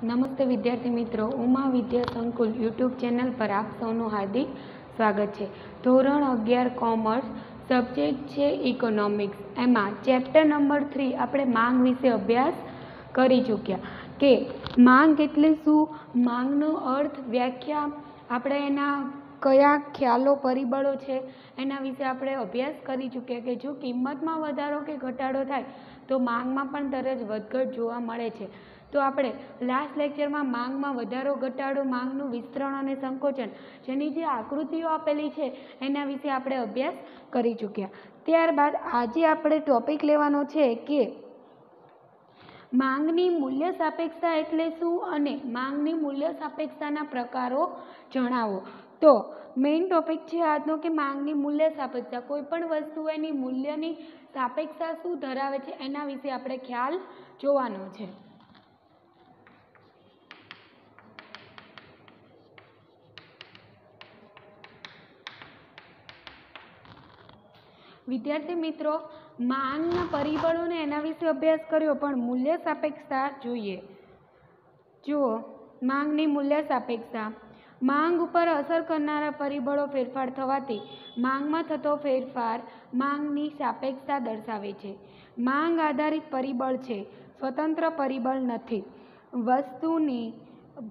નમસ્તે વિદ્યાર્થી મિત્રો, ઉમા વિદ્યા સંકુલ યુટ્યુબ ચેનલ પર આપ સૌનું હાર્દિક સ્વાગત છે। ધોરણ 11 કોમર્સ, સબ્જેક્ટ છે ઇકોનોમિક્સ। એમાં ચેપ્ટર નંબર 3 આપણે માંગ વિશે અભ્યાસ કરી ચૂક્યા કે માંગ એટલે શું, માંગનો અર્થ, વ્યાખ્યા, આપણે એના કયા ખ્યાલો, પરિબળો છે એના વિશે આપણે અભ્યાસ કરી ચૂક્યા કે જો કિંમતમાં વધારો કે ઘટાડો થાય તો માંગમાં પણ તરત વધઘટ જોવા મળે છે। તો આપણે લાસ્ટ લેક્ચરમાં માંગમાં વધારો ઘટાડો, માંગનું વિસ્તરણ અને સંકોચન જેની જે આકૃતિઓ આપેલી છે એના વિશે આપણે અભ્યાસ કરી ચૂક્યા। ત્યારબાદ આજે આપણે ટોપિક લેવાનો છે કે માંગની મૂલ્ય સાપેક્ષતા એટલે શું અને માંગની મૂલ્ય સાપેક્ષતાના પ્રકારો જણાવો। તો મેઇન ટોપિક છે આજનો કે માંગની મૂલ્ય સાપેક્ષતા, કોઈ પણ વસ્તુ એની મૂલ્યની સાપેક્ષતા શું ધરાવે છે એના વિશે આપણે ખ્યાલ જોવાનો છે। વિદ્યાર્થી મિત્રો, માંગના પરિબળોને એના વિશે અભ્યાસ કર્યો, પણ મૂલ્ય સાપેક્ષતા જોઈએ। જુઓ, માંગની મૂલ્ય સાપેક્ષતા, માંગ ઉપર અસર કરનારા પરિબળો ફેરફાર થવાથી માંગમાં થતો ફેરફાર માંગની સાપેક્ષતા દર્શાવે છે। માંગ આધારિત પરિબળ છે, સ્વતંત્ર પરિબળ નથી। વસ્તુની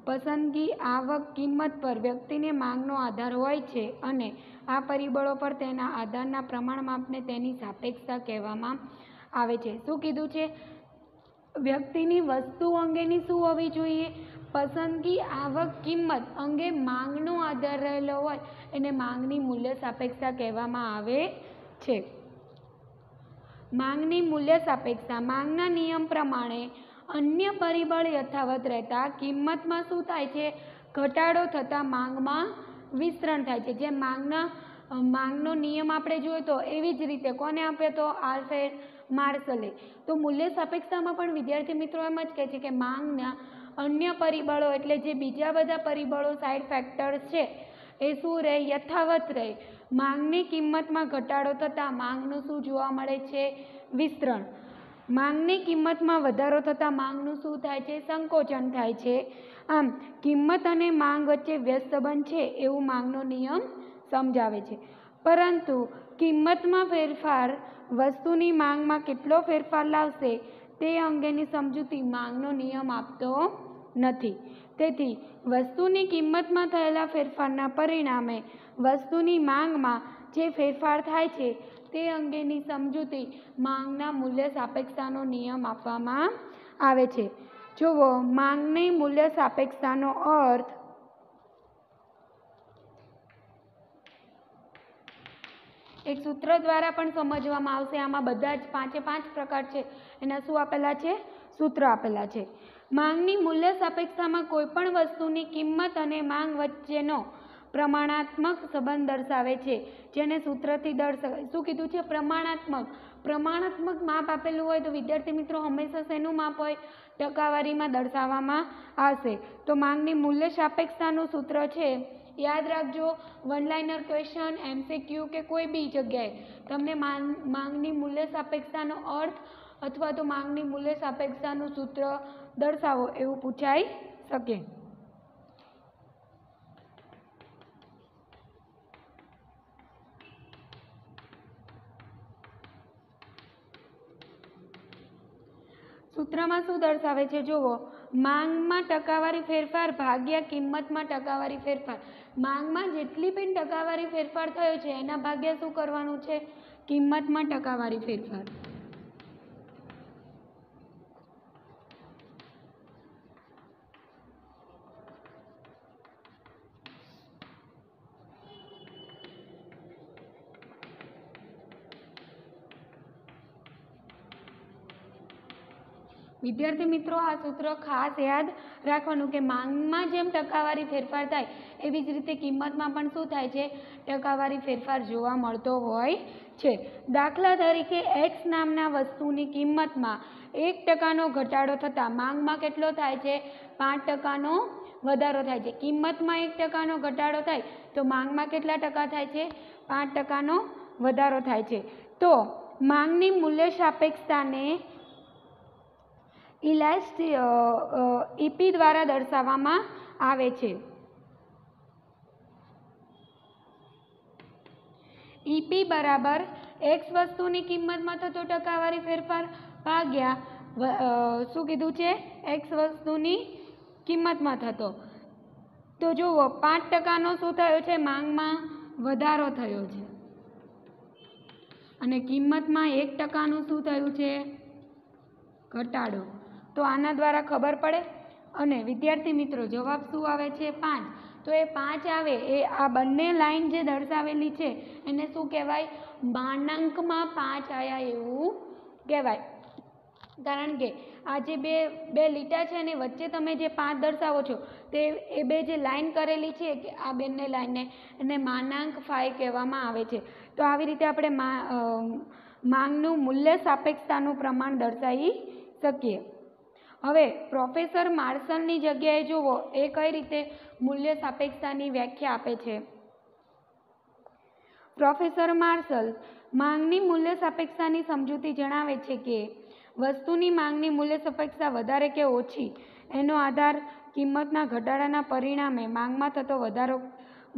પસંદગી, આવક, કિંમત પર વ્યક્તિને માંગનો આધાર હોય છે અને આ પરિબળો પર તેના આધારના પ્રમાણમાપને તેની સાપેક્ષતા કહેવામાં આવે છે। શું કીધું છે? વ્યક્તિની વસ્તુ અંગેની શું હોવી જોઈએ? પસંદગી, આવક, કિંમત અંગે માંગનો આધાર રહેલો હોય એને માંગની મૂલ્ય સાપેક્ષતા કહેવામાં આવે છે। માંગની મૂલ્ય સાપેક્ષતા, માંગના નિયમ પ્રમાણે અન્ય પરિબળ યથાવત રહેતા કિંમતમાં શું થાય છે? ઘટાડો થતાં માંગમાં વિસ્તરણ થાય છે। જેમ માંગનો નિયમ આપણે જોયો તો એવી જ રીતે કોને આપ્યો તો? આલ્ફ્રેડ માર્શલે। તો મૂલ્ય સાપેક્ષતામાં પણ વિદ્યાર્થી મિત્રો એમ જ કહે છે કે માંગના અન્ય પરિબળો એટલે જે બીજા બધા પરિબળો, સાઇડ ફેક્ટર્સ છે એ શું રહે? યથાવત રહે। માંગની કિંમતમાં ઘટાડો થતાં માંગનું શું જોવા મળે છે? વિસ્તરણ। માંગની કિંમતમાં વધારો થતાં માંગનું શું થાય છે? સંકોચન થાય છે। આમ કિંમત અને માંગ વચ્ચે વ્યસ્ત સંબંધ છે એવું માંગનો નિયમ સમજાવે છે। પરંતુ કિંમતમાં ફેરફાર વસ્તુની માંગમાં કેટલો ફેરફાર લાવશે તે અંગેની સમજૂતી માંગનો નિયમ આપતો નથી। તેથી વસ્તુની કિંમતમાં થયેલા ફેરફારના પરિણામે વસ્તુની માંગમાં જે ફેરફાર થાય છે તે અંગેની સમજૂતી માંગના મૂલ્ય સાપેક્ષતાનો નિયમ આપવામાં આવે છે। જુઓ, માંગની મૂલ્ય સાપેક્ષતાનો અર્થ એક સૂત્ર દ્વારા પણ સમજવામાં આવશે। આમાં બધા જ 5 પ્રકાર છે એના શું આપેલા છે? સૂત્ર આપેલા છે। માંગની મૂલ્ય સાપેક્ષતામાં કોઈ પણ વસ્તુની કિંમત અને માંગ વચ્ચેનો પ્રમાણાત્મક સંબંધ દર્શાવે છે જેને સૂત્રથી દર્શાવાય। શું કીધું છે? પ્રમાણાત્મક માપ આપેલું હોય તો વિદ્યાર્થી મિત્રો હંમેશા શેનું માપ હોય? ટકાવારીમાં દર્શાવવામાં આવશે। તો માંગની મૂલ્ય સાપેક્ષતાનું સૂત્ર છે, યાદ રાખજો, વન લાઇનર ક્વેશ્ચન, MCQ કે કોઈ બી જગ્યાએ તમને માંગની મૂલ્ય સાપેક્ષતાનો અર્થ અથવા તો માંગની મૂલ્ય સાપેક્ષતાનું સૂત્ર દર્શાવો એવું પૂછાઈ શકે। સૂત્રમાં શું દર્શાવે છે? જુઓ, માંગમાં ટકાવારી ફેરફાર ભાગ્યા કિંમતમાં ટકાવારી ફેરફાર। માંગમાં જેટલી પણ ટકાવારી ફેરફાર થયો છે એના ભાગ્યા શું કરવાનું છે? કિંમતમાં ટકાવારી ફેરફાર। વિદ્યાર્થી મિત્રો, આ સૂત્ર ખાસ યાદ રાખવાનું કે માંગમાં જેમ ટકાવારી ફેરફાર થાય એવી જ રીતે કિંમતમાં પણ શું થાય છે? ટકાવારી ફેરફાર જોવા મળતો હોય છે। દાખલા તરીકે X નામના વસ્તુની કિંમતમાં 1% ઘટાડો થતાં માંગમાં કેટલો થાય છે? 5% વધારો થાય છે। કિંમતમાં 1% ઘટાડો થાય તો માંગમાં કેટલા ટકા થાય છે? 5% વધારો થાય છે। તો માંગની મૂલ્ય સાપેક્ષતાને ઈપી દ્વારા દર્શાવવામાં આવે છે. ઈપી બરાબર એક્સ વસ્તુની કિંમતમાં થતો ટકાવારી ફેરફાર ભાગ્યા શું કીધું છે, એક્સ વસ્તુની કિંમતમાં થતો. તો જુઓ 5% શું થયો છે, માંગમાં વધારો થયો છે અને કિંમતમાં 1% શું થયું છે, ઘટાડો. તો આના દ્વારા ખબર પડે. અને વિદ્યાર્થી મિત્રો જવાબ શું આવે છે, 5. તો એ 5 આવે એ આ બંને લાઈન જે દર્શાવેલી છે એને શું કહેવાય, માનાંકમાં 5 આવ્યા એવું કહેવાય. કારણ કે આ જે બે લીટા છે એની વચ્ચે તમે જે 5 દર્શાવો છો તે એ બે જે લાઈન કરેલી છે કે આ બંને લાઈનને એને માનાંક 5 કહેવામાં આવે છે. તો આવી રીતે આપણે માંગનું મૂલ્ય સાપેક્ષતાનું પ્રમાણ દર્શાવી શકીએ. હવે પ્રોફેસર માર્શલની જગ્યાએ જુઓ એ કઈ રીતે મૂલ્ય સાપેક્ષતાની વ્યાખ્યા આપે છે. પ્રોફેસર માર્શલ માંગની મૂલ્ય સાપેક્ષતાની સમજૂતી જણાવે છે કે વસ્તુની માંગની મૂલ્ય સાપેક્ષતા વધારે કે ઓછી એનો આધાર કિંમતના ઘટાડાના પરિણામે માંગમાં થતો વધારો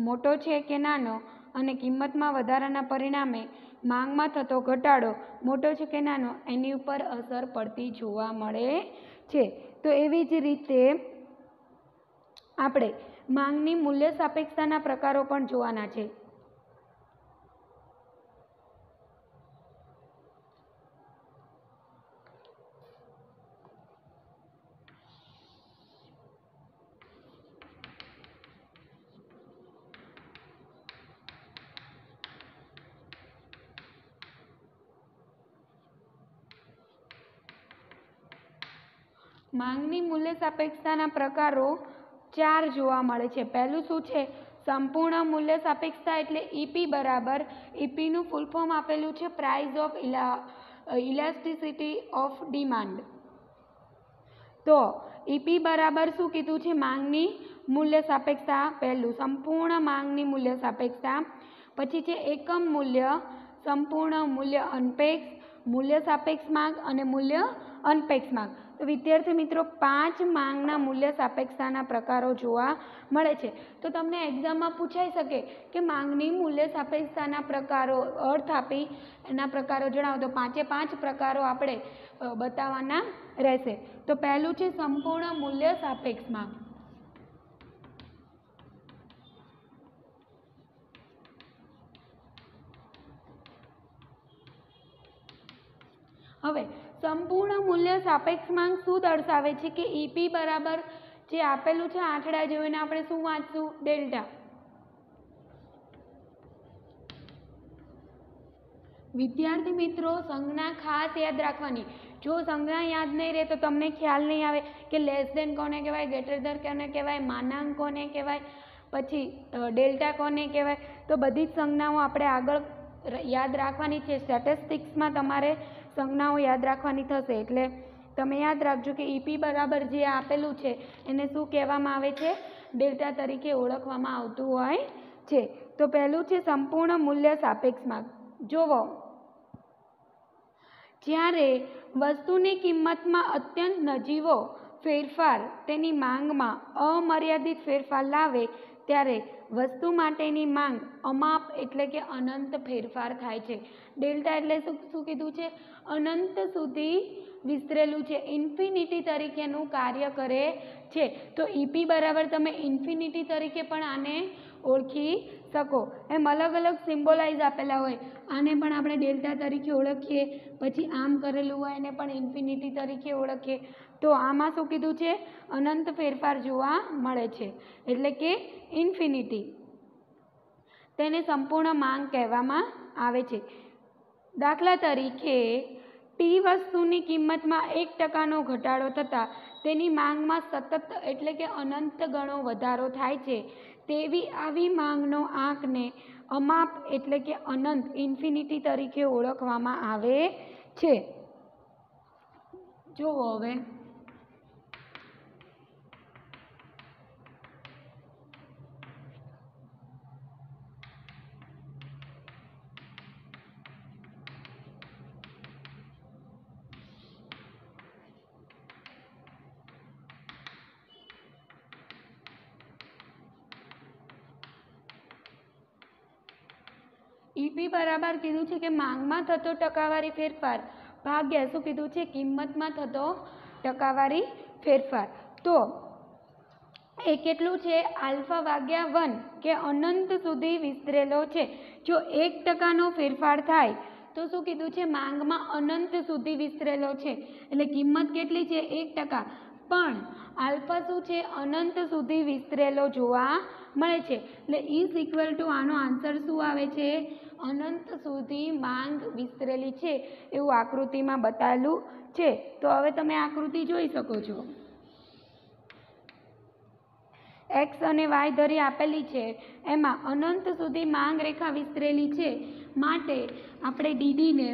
મોટો છે કે નાનો અને કિંમતમાં વધારાના પરિણામે માંગમાં થતો ઘટાડો મોટો છે કે નાનો એની ઉપર અસર પડતી જોવા મળે છે. તો એવી જ રીતે આપણે માંગની મૂલ્ય સાપેક્ષતાના પ્રકારો પણ જોવાના છે. માંગની મૂલ્ય સાપેક્ષતાના પ્રકારો 4 જોવા મળે છે. પહેલું શું છે, સંપૂર્ણ મૂલ્ય સાપેક્ષતા એટલે ઈપી બરાબર, ઈપીનું ફૂલ ફોર્મ આપેલું છે price of elasticity of demand. તો ઈપી બરાબર શું કીધું છે, માંગની મૂલ્ય સાપેક્ષતા. પહેલું સંપૂર્ણ માંગની મૂલ્ય સાપેક્ષતા. પછી છે એકમ મૂલ્ય, સંપૂર્ણ મૂલ્ય અનપેક્ષ, મૂલ્ય સાપેક્ષ માંગ અને મૂલ્ય અનપેક્ષ માંગ. તો વિદ્યાર્થી મિત્રો 5 માંગના મૂલ્ય સાપેક્ષતાના પ્રકારો જોવા મળે છે. તો તમને એક્ઝામમાં પૂછાઈ શકે કે માંગની મૂલ્ય સાપેક્ષતાના પ્રકારો અર્થ આપી એના પ્રકારો જણાવો. તો 5 પ્રકારો આપણે બતાવવાના રહેશે. તો પહેલું છે સંપૂર્ણ મૂલ્ય સાપેક્ષ માંગ. હવે સંપૂર્ણ મૂલ્ય સાપેક્ષ માંગ શું દર્શાવે છે કે ઈપી બરાબર જે આપેલું છે આંકડા જોઈને આપણે શું વાંચશું, ડેલ્ટા. વિદ્યાર્થી મિત્રો સંજ્ઞા ખાસ યાદ રાખવાની. જો સંજ્ઞા યાદ નહીં રહે તો તમને ખ્યાલ નહીં આવે કે લેસ ધેન કોને કહેવાય, ગ્રેટર ધેન કોને કહેવાય, માનાંક કોને કહેવાય, પછી ડેલ્ટા કોને કહેવાય. તો બધી જ સંજ્ઞાઓ આપણે આગળ યાદ રાખવાની છે. સ્ટેટિસ્ટિક્સમાં તમારે સંજ્ઞાઓ યાદ રાખવાની થશે. એટલે તમે યાદ રાખજો કે ઈપી બરાબર જે આપેલું છે એને શું કહેવામાં આવે છે, ડેલ્ટા તરીકે ઓળખવામાં આવતું હોય છે. તો પહેલું છે સંપૂર્ણ મૂલ્ય સાપેક્ષ માંગ. જોવો જ્યારે વસ્તુની કિંમતમાં અત્યંત નજીવો ફેરફાર તેની માંગમાં અમર્યાદિત ફેરફાર લાવે ત્યારે વસ્તુ માટેની માંગ અમાપ એટલે કે અનંત ફેરફાર થાય છે. ડેલ્ટા એટલે શું કીધું છે, અનંત સુધી વિસ્તરેલું છે, ઇન્ફિનિટી તરીકેનું કાર્ય કરે છે. તો ઈપી બરાબર તમે ઇન્ફિનિટી તરીકે પણ આને ઓળખી શકો. એમ અલગ અલગ સિમ્બોલાઇઝ આપેલા હોય, આને પણ આપણે ડેલ્ટા તરીકે ઓળખીએ, પછી આમ કરેલું હોય એને પણ ઇન્ફિનિટી તરીકે ઓળખીએ. તો આમાં શું કીધું છે, અનંત ફેરફાર જોવા મળે છે એટલે કે ઇન્ફિનિટી. તેને સંપૂર્ણ માંગ કહેવામાં આવે છે. દાખલા તરીકે ટી વસ્તુની કિંમતમાં 1%નો ઘટાડો થતાં તેની માંગમાં સતત એટલે કે અનંત ગણો વધારો થાય છે. તેવી આવી માંગનો આંકને અમાપ એટલે કે અનંત ઇન્ફિનિટી તરીકે ઓળખવામાં આવે છે. જુઓ હવે ઈપી બરાબર કીધું છે કે માંગમાં થતો ટકાવારી ફેરફાર ભાગ્યા શું કીધું છે કિંમતમાં થતો ટકાવારી ફેરફાર. તો એ કેટલું છે આલ્ફા ભાગ્યા 1 કે અનંત સુધી વિસ્તરેલો છે. જો 1% ફેરફાર થાય તો શું કીધું છે માંગમાં અનંત સુધી વિસ્તરેલો છે એટલે કિંમત કેટલી છે 1%, પણ આલ્ફા શું છે અનંત સુધી વિસ્તરેલો જોવા મળે છે. એટલે ઇઝ ઇક્વલ ટુ આનો આન્સર શું આવે છે અનંત સુધી માંગ વિસ્તરેલી છે એવું આકૃતિમાં બતાવેલું છે. તો હવે તમે આકૃતિ જોઈ શકો છો. એક્સ અને વાય ધરી આપેલી છે, એમાં અનંત સુધી માંગ રેખા વિસ્તરેલી છે માટે આપણે ડીડીને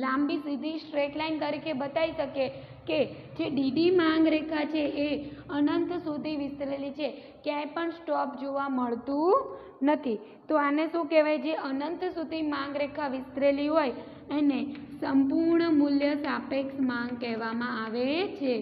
લાંબી સીધી સ્ટ્રેટ લાઇન તરીકે બતાવી શકીએ કે જે ડીડી માંગ રેખા છે એ અનંત સુધી વિસ્તરેલી છે, ક્યાંય પણ સ્ટોપ જોવા મળતું નથી. તો આને શું કહેવાય જે અનંત સુધી માંગ રેખા વિસ્તરેલી હોય એને સંપૂર્ણ મૂલ્ય સાપેક્ષ માંગ કહેવામાં આવે છે.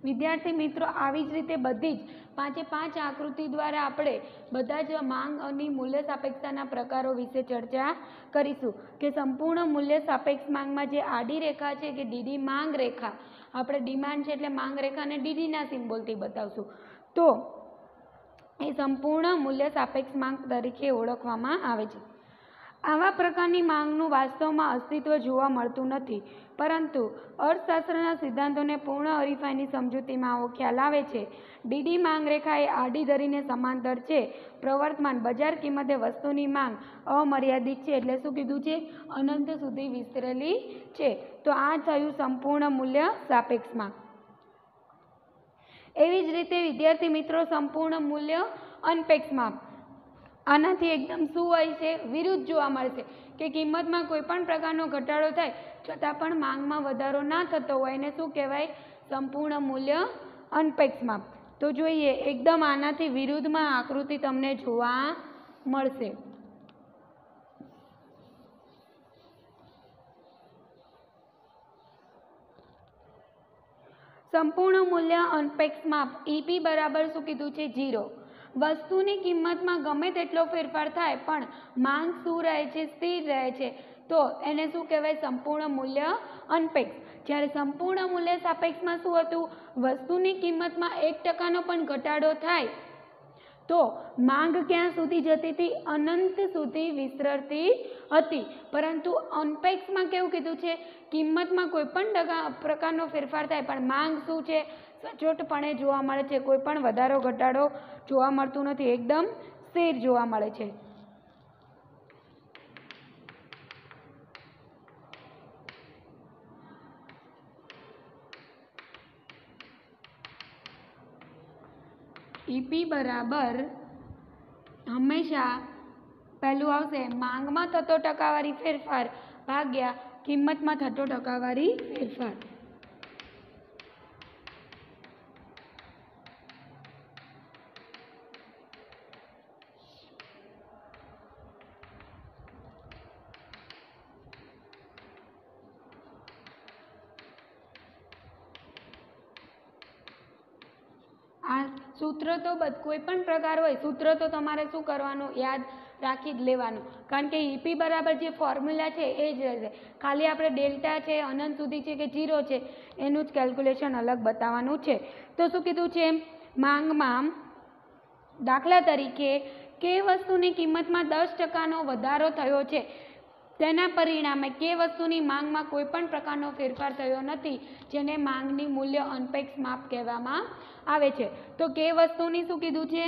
વિદ્યાર્થી મિત્રો આવી જ રીતે બધી જ 5 આકૃતિ દ્વારા આપણે બધા જ માંગની મૂલ્ય સાપેક્ષતાના પ્રકારો વિશે ચર્ચા કરીશું કે સંપૂર્ણ મૂલ્ય સાપેક્ષ માંગમાં જે આડી રેખા છે કે ડીડી માંગ રેખા, આપણે ડિમાન્ડ છે એટલે માંગ રેખાને ડીડીના સિમ્બોલથી બતાવશું, તો એ સંપૂર્ણ મૂલ્ય સાપેક્ષ માંગ તરીકે ઓળખવામાં આવે છે. આવા પ્રકારની માંગનું વાસ્તવમાં અસ્તિત્વ જોવા મળતું નથી, પરંતુ અર્થશાસ્ત્રના સિદ્ધાંતોને પૂર્ણ હરીફાઈની સમજૂતીમાં આવો ખ્યાલ આવે છે. ડીડી માંગ રેખા એ આડી ધરીને સમાંતર છે. પ્રવર્તમાન બજાર કિંમતે વસ્તુની માંગ અમર્યાદિત છે એટલે શું કીધું છે અનંત સુધી વિસ્તરેલી છે. તો આ થયું સંપૂર્ણ મૂલ્ય સાપેક્ષ માંગ. એવી જ રીતે વિદ્યાર્થી મિત્રો સંપૂર્ણ મૂલ્ય અનપેક્ષ માંગ આનાથી એકદમ શું હોય છે વિરુદ્ધ જોવા મળશે કે કિંમતમાં કોઈ પણ પ્રકારનો ઘટાડો થાય છતાં પણ માંગમાં વધારો ના થતો હોય એને શું કહેવાય સંપૂર્ણ મૂલ્ય અનપેક્ષ માંગ. તો જોઈએ એકદમ આનાથી વિરુદ્ધમાં આકૃતિ તમને જોવા મળશે. સંપૂર્ણ મૂલ્ય અનપેક્ષ માપ ઈપી બરાબર શું કીધું છે 0. વસ્તુની કિંમતમાં ગમે તેટલો ફેરફાર થાય પણ માંગ શું રહે છે સ્થિર રહે છે, તો એને શું કહેવાય સંપૂર્ણ મૂલ્ય અનપેક્ષ. જ્યારે સંપૂર્ણ મૂલ્ય સાપેક્ષમાં શું હતું વસ્તુની કિંમતમાં 1%નો પણ ઘટાડો થાય તો માંગ ક્યાં સુધી જતી હતી અનંત સુધી વિસ્તરતી હતી, પરંતુ અનપેક્ષમાં કેવું કીધું છે કિંમતમાં કોઈ પણ પ્રકારનો ફેરફાર થાય પણ માંગ શું છે સચોટપણે જોવા મળે છે, કોઈ પણ વધારો ઘટાડો જોવા મળતું નથી, એકદમ સ્થિર જોવા મળે છે. ઈપી બરાબર હંમેશા પહેલું આવશે માંગમાં થતો ટકાવારી ફેરફાર ભાગ્યા કિંમતમાં થતો ટકાવારી ફેરફાર. આ સૂત્ર તો કોઈ પણ પ્રકાર હોય સૂત્ર તો તમારે શું કરવાનું યાદ રાખી જ લેવાનું, કારણ કે ઈપી બરાબર જે ફોર્મ્યુલા છે એ જ રહેશે, ખાલી આપણે ડેલ્ટા છે અનંત સુધી છે કે 0 છે એનું જ કેલ્ક્યુલેશન અલગ બતાવવાનું છે. તો શું કીધું છે માંગમાં દાખલા તરીકે કે વસ્તુની કિંમતમાં 10%નો વધારો થયો છે તેના પરિણામે કે વસ્તુની માંગમાં કોઈ પણ પ્રકારનો ફેરફાર થયો નથી જેને માંગની મૂલ્ય અનપેક્ષ માપ કહેવામાં આવે છે. તો કે વસ્તુની શું કીધું છે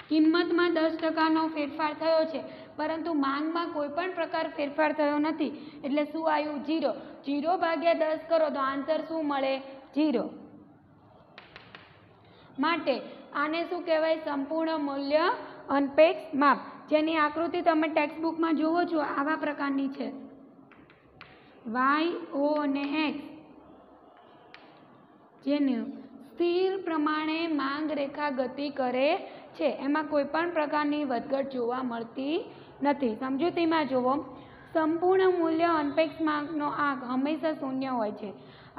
કિંમતમાં 10%નો ફેરફાર થયો છે પરંતુ માંગમાં કોઈ પણ પ્રકાર ફેરફાર થયો નથી એટલે શું આવ્યું 0. 0 ભાગ્યા 10 કરો તો આન્સર શું મળે 0. માટે આને શું કહેવાય સંપૂર્ણ મૂલ્ય અનપેક્ષ માપ, જેની આકૃતિ તમે ટેક્સ્ટ બુકમાં જુઓ છો આવા પ્રકારની છે. વાય ઓ અને એક્સ જેનું સ્થિર પ્રમાણે માંગ રેખા ગતિ કરે છે, એમાં કોઈ પણ પ્રકારની વધઘટ જોવા મળતી નથી. સમજૂતીમાં જુઓ સંપૂર્ણ મૂલ્ય અનપેક્ષ માંગનો આંક હંમેશા શૂન્ય હોય છે.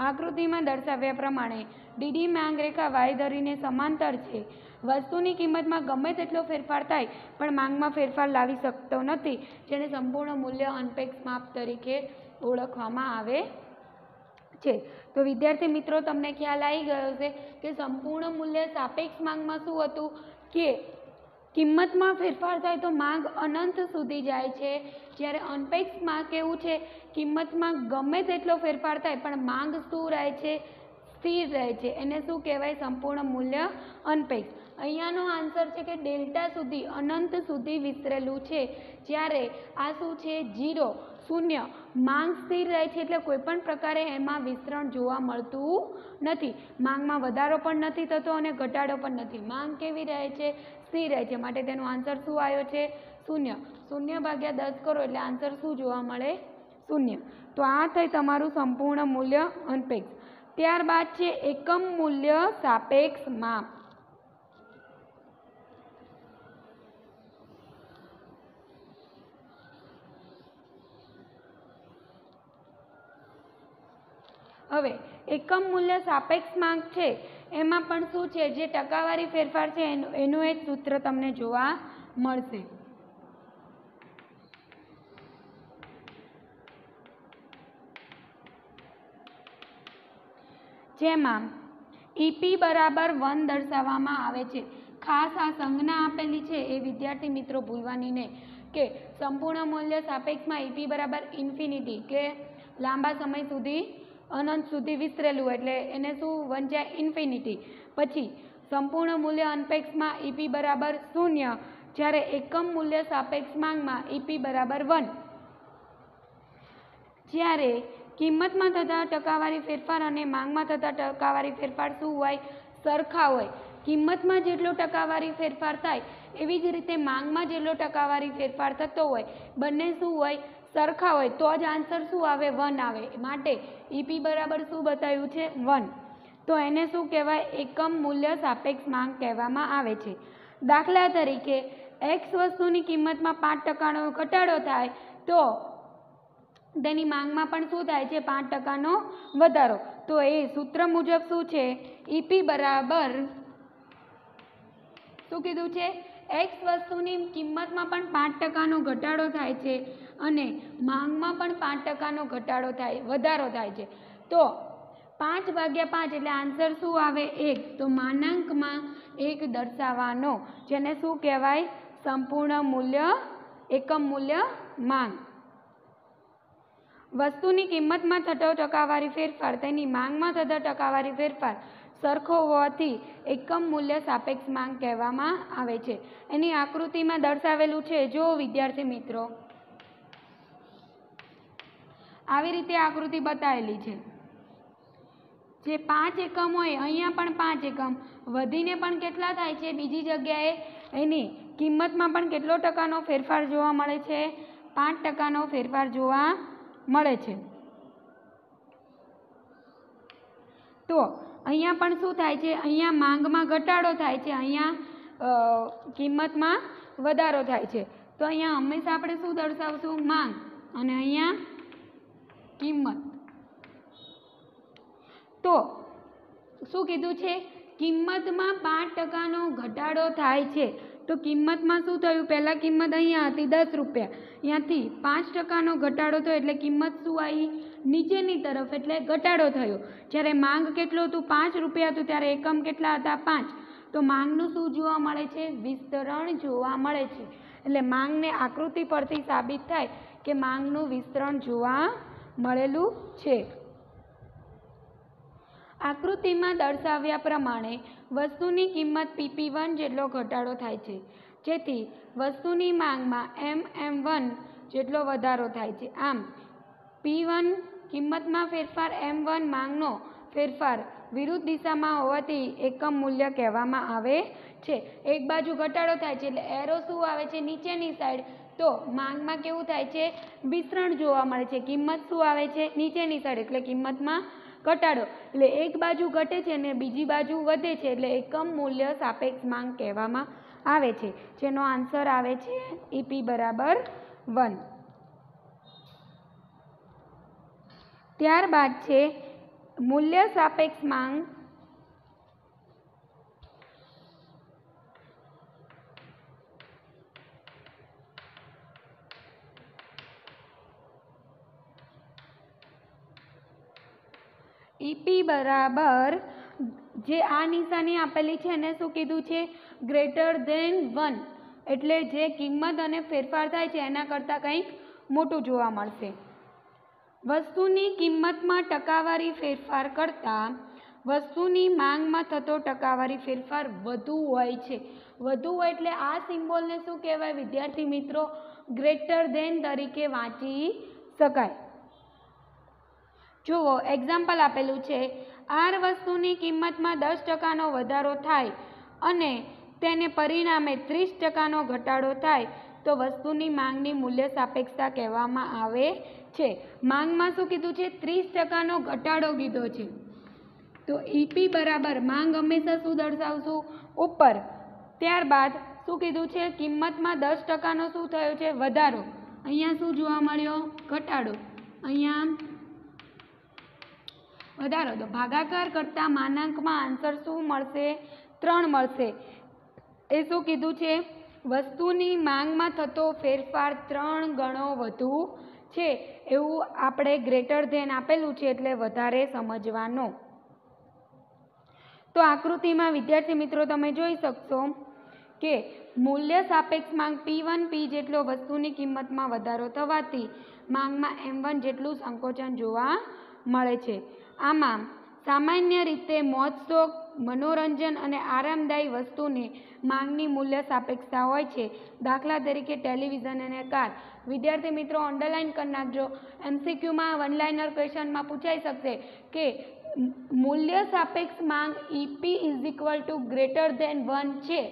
આકૃતિમાં દર્શાવ્યા પ્રમાણે ડીડી માંગ રેખા વાય ધરીને સમાંતર છે વસ્તુની કિંમતમાં ગમે તેટલો ફેરફાર થાય પણ માંગમાં ફેરફાર લાવી શકતો નથી, જેને સંપૂર્ણ મૂલ્ય અનપેક્ષ માપ તરીકે ઓળખવામાં આવે છે। તો વિદ્યાર્થી મિત્રો, તમને ખ્યાલ આવી ગયો છે કે સંપૂર્ણ મૂલ્ય સાપેક્ષ માંગમાં શું હતું કે કિંમતમાં ફેરફાર થાય તો માંગ અનંત સુધી જાય છે, જ્યારે અનપેક્ષમાં કેવું છે, કિંમતમાં ગમે તેટલો ફેરફાર થાય પણ માંગ શું રહે છે, સ્થિર રહે છે। એને શું કહેવાય? સંપૂર્ણ મૂલ્ય અનપેક્ષ। અહીંયાનો આન્સર છે કે ડેલ્ટા સુધી, અનંત સુધી વિસ્તરેલું છે, જ્યારે આ શું છે? 0, શૂન્ય। માંગ સ્થિર રહે છે એટલે કોઈ પણ પ્રકારે એમાં વિસ્તરણ જોવા મળતું નથી, માંગમાં વધારો પણ નથી થતો અને ઘટાડો પણ નથી, માંગ કેવી રહે છે? સ્થિર રહે છે, માટે તેનો આન્સર શું આવ્યો છે? 0। 0/10 કરો એટલે આન્સર શું જોવા મળે? 0। તો આ થઈ તમારું સંપૂર્ણ મૂલ્ય અનપેક્ષ। ત્યારબાદ છે એકમ મૂલ્ય સાપેક્ષ માપ। હવે એકમ મૂલ્ય સાપેક્ષ માંગ છે એમાં પણ શું છે, જે ટકાવારી ફેરફાર છે એનું એક સૂત્ર તમને જોવા મળશે। જેમાં ઈપી બરાબર 1 દર્શાવવામાં આવે છે। ખાસ આ સંજ્ઞા આપેલી છે એ વિદ્યાર્થી મિત્રો ભૂલવાની નહીં કે સંપૂર્ણ મૂલ્ય સાપેક્ષમાં ઈપી બરાબર ઇન્ફિનિટી કે લાંબા સમય સુધી અનંત સુધી વિસ્તરેલું એટલે એને શું વંચાય? ઇન્ફિનિટી। પછી સંપૂર્ણ મૂલ્ય અનપેક્ષમાં ઈપી બરાબર 0, જ્યારે એકમ મૂલ્ય સાપેક્ષ માંગમાં ઈપી બરાબર 1, જ્યારે કિંમતમાં થતા ટકાવારી ફેરફાર અને માંગમાં થતા ટકાવારી ફેરફાર શું હોય? સરખા હોય। કિંમતમાં જેટલો ટકાવારી ફેરફાર થાય એવી જ રીતે માંગમાં જેટલો ટકાવારી ફેરફાર થતો હોય, બંને શું હોય? સરખા હોય, તો જ આન્સર શું આવે? 1 આવે। માટે ઈપી બરાબર શું બતાવ્યું છે? 1। તો એને શું કહેવાય? એકમ મૂલ્ય સાપેક્ષ માંગ કહેવામાં આવે છે। દાખલા તરીકે એક્સ વસ્તુની કિંમતમાં 5%નો ઘટાડો થાય તો તેની માંગમાં પણ શું થાય છે? 5%નો વધારો। તો એ સૂત્ર મુજબ શું છે? ઈપી બરાબર શું કીધું છે? એક્સ વસ્તુની કિંમતમાં પણ 5%નો ઘટાડો થાય છે અને માંગમાં પણ 5%નો વધારો થાય છે, તો 5/5 એટલે આન્સર શું આવે? 1। તો માનાંકમાં 1 દર્શાવવાનો, જેને શું કહેવાય? સંપૂર્ણ મૂલ્ય એકમ મૂલ્ય માંગ। વસ્તુની કિંમતમાં થતો ટકાવારી ફેરફાર તેની માંગમાં થતા ટકાવારી ફેરફાર સરખો હોવાથી એકમ મૂલ્ય સાપેક્ષ માંગ કહેવામાં આવે છે। એની આકૃતિમાં દર્શાવેલું છે, જો વિદ્યાર્થી મિત્રો આવી રીતે આકૃતિ બતાવેલી છે, જે 5 એકમ હોય અહીંયા પણ 5 એકમ વધીને પણ કેટલા થાય છે? બીજી જગ્યાએ એની કિંમતમાં પણ કેટલો ટકાનો ફેરફાર જોવા મળે છે? 5%નો ફેરફાર જોવા મળે છે। તો અહીંયા પણ શું થાય છે? અહીંયા માંગમાં ઘટાડો થાય છે, અહીંયા કિંમતમાં વધારો થાય છે। તો અહીંયા હંમેશા આપણે શું દર્શાવશું? માંગ, અને અહીંયા કિંમત। તો શું કીધું છે? કિંમતમાં 5%નો ઘટાડો થાય છે, તો કિંમતમાં શું થયું? પહેલાં કિંમત અહીંયા હતી 10 રૂપિયા, અહીંયાથી 5%નો ઘટાડો થયો એટલે કિંમત શું આવી? નીચેની તરફ, એટલે ઘટાડો થયો। જ્યારે માંગ કેટલું હતું? 5 રૂપિયા હતું, ત્યારે એકમ કેટલા હતા? 5। તો માંગનું શું જોવા મળે છે? વિસ્તરણ જોવા મળે છે। એટલે માંગને આકૃતિ પરથી સાબિત થાય કે માંગનું વિસ્તરણ જોવા મળેલું છે। આકૃતિમાં દર્શાવ્યા પ્રમાણે વસ્તુની કિંમત PP1 જેટલો ઘટાડો થાય છે, જેથી વસ્તુની માંગમાં MM1 જેટલો વધારો થાય છે। આમ P1 કિંમતમાં ફેરફાર, M1 માંગનો ફેરફાર વિરુદ્ધ દિશામાં હોવાથી એકમ મૂલ્ય કહેવામાં આવે છે। એક બાજુ ઘટાડો થાય છે એટલે એરો શું આવે છે? નીચેની સાઈડ। તો માંગમાં કેવું થાય છે? વિસ્તરણ જોવા મળે છે। કિંમત શું આવે છે? નીચેની સાઈડ, એટલે કિંમતમાં ઘટાડો। એટલે એક બાજુ ઘટે છે અને બીજી બાજુ વધે છે, એટલે એકમ મૂલ્ય સાપેક્ષ માંગ કહેવામાં આવે છે, જેનો આન્સર આવે છે ઈપી બરાબર 1। ત્યારબાદ છે મૂલ્ય સાપેક્ષ માંગ ઈપી બરાબર જે આ નિશાની આપેલી છે એને શું કીધું છે? ગ્રેટર ધેન 1, એટલે જે કિંમત અને ફેરફાર થાય છે એના કરતાં કંઈક મોટું જોવા મળશે. વસ્તુની કિંમતમાં ટકાવારી ફેરફાર કરતાં વસ્તુની માંગમાં થતો ટકાવારી ફેરફાર વધુ હોય છે. વધુ હોય એટલે આ સિમ્બોલને શું કહેવાય વિદ્યાર્થી મિત્રો? ગ્રેટર ધેન તરીકે વાંચી શકાય. જુઓ એક્ઝામ્પલ આપેલું છે, આર વસ્તુની કિંમતમાં 10% વધારો થાય અને તેને પરિણામે 30% ઘટાડો થાય તો વસ્તુની માંગની મૂલ્ય સાપેક્ષતા કહેવામાં આવે છે. માંગમાં શું કીધું છે? 30% ઘટાડો કીધો છે. તો ઈપી બરાબર માંગ હંમેશા શું દર્શાવશું? ઉપર. ત્યારબાદ શું કીધું છે? કિંમતમાં 10% શું થયો છે? વધારો. અહીંયા શું જોવા મળ્યો? ઘટાડો. અહીંયા વધારો. તો ભાગાકાર કરતા માનાંકમાં આન્સર શું મળશે? 3 મળશે. એ શું કીધું છે? વસ્તુની માંગમાં થતો ફેરફાર 3 ગણો વધુ છે એવું આપણે ગ્રેટર ધેન આપેલું છે એટલે વધારે સમજવાનો. તો આકૃતિમાં વિદ્યાર્થી મિત્રો તમે જોઈ શકશો કે મૂલ્ય સાપેક્ષ માંગ P1 P જેટલો વસ્તુની કિંમતમાં વધારો થવાથી માંગમાં M1 જેટલું સંકોચન જોવા મળે છે. આમાં સામાન્ય રીતે મોજ-શોખ, મનોરંજન અને આરામદાયી વસ્તુની માંગની મૂલ્ય સાપેક્ષતા હોય છે. દાખલા તરીકે ટેલિવિઝન અને કાર. વિદ્યાર્થી મિત્રો અંડરલાઇન કરી નાખજો. MCQમાં વન લાઇનર ક્વેશ્ચનમાં પૂછાઈ શકશે કે મૂલ્ય સાપેક્ષ માંગ ઈપી ગ્રેટર ધેન 1 છે.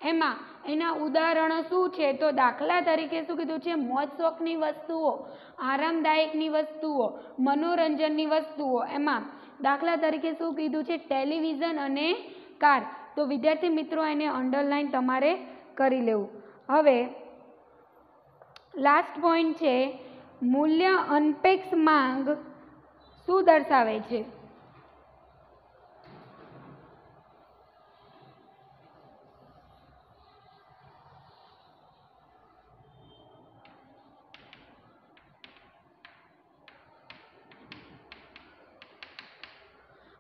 એમાં એના ઉદાહરણો શું છે? તો દાખલા તરીકે શું કીધું છે? મોજ શોખની વસ્તુઓ, આરામદાયકની વસ્તુઓ, મનોરંજનની વસ્તુઓ. એમાં દાખલા તરીકે શું કીધું છે? ટેલિવિઝન અને કાર. તો વિદ્યાર્થી મિત્રો એને અંડરલાઇન તમારે કરી લેવું. હવે લાસ્ટ પોઈન્ટ છે, મૂલ્ય અનપેક્ષ માંગ શું દર્શાવે છે?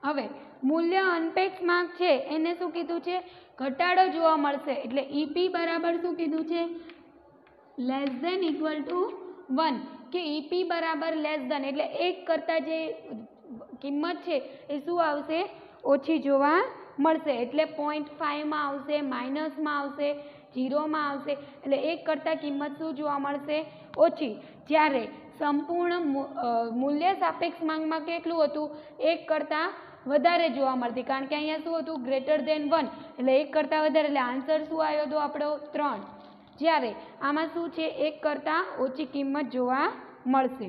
હવે મૂલ્ય અનપેક્ષ માંગ છે એને શું કીધું છે? ઘટાડો જોવા મળશે. એટલે ઈપી બરાબર શું કીધું છે? લેસ ધેન ઇક્વલ ટુ 1, કે ઈપી બરાબર લેસ ધેન એટલે 1 કરતાં જે કિંમત છે એ શું આવશે? ઓછી જોવા મળશે. એટલે 0.5માં આવશે, માઇનસમાં આવશે, 0માં આવશે. એટલે 1 કરતાં કિંમત શું જોવા મળશે? ઓછી. જ્યારે સંપૂર્ણ મૂલ્ય સાપેક્ષ માંગમાં કેટલું હતું? 1 કરતાં વધારે જોવા મળતી, કારણ કે અહીંયા શું હતું? ગ્રેટર ધેન 1 એટલે 1 કરતાં વધારે. એટલે આન્સર શું આવ્યો હતો આપણો? 3. જ્યારે આમાં શું છે? 1 કરતાં ઓછી કિંમત જોવા મળશે.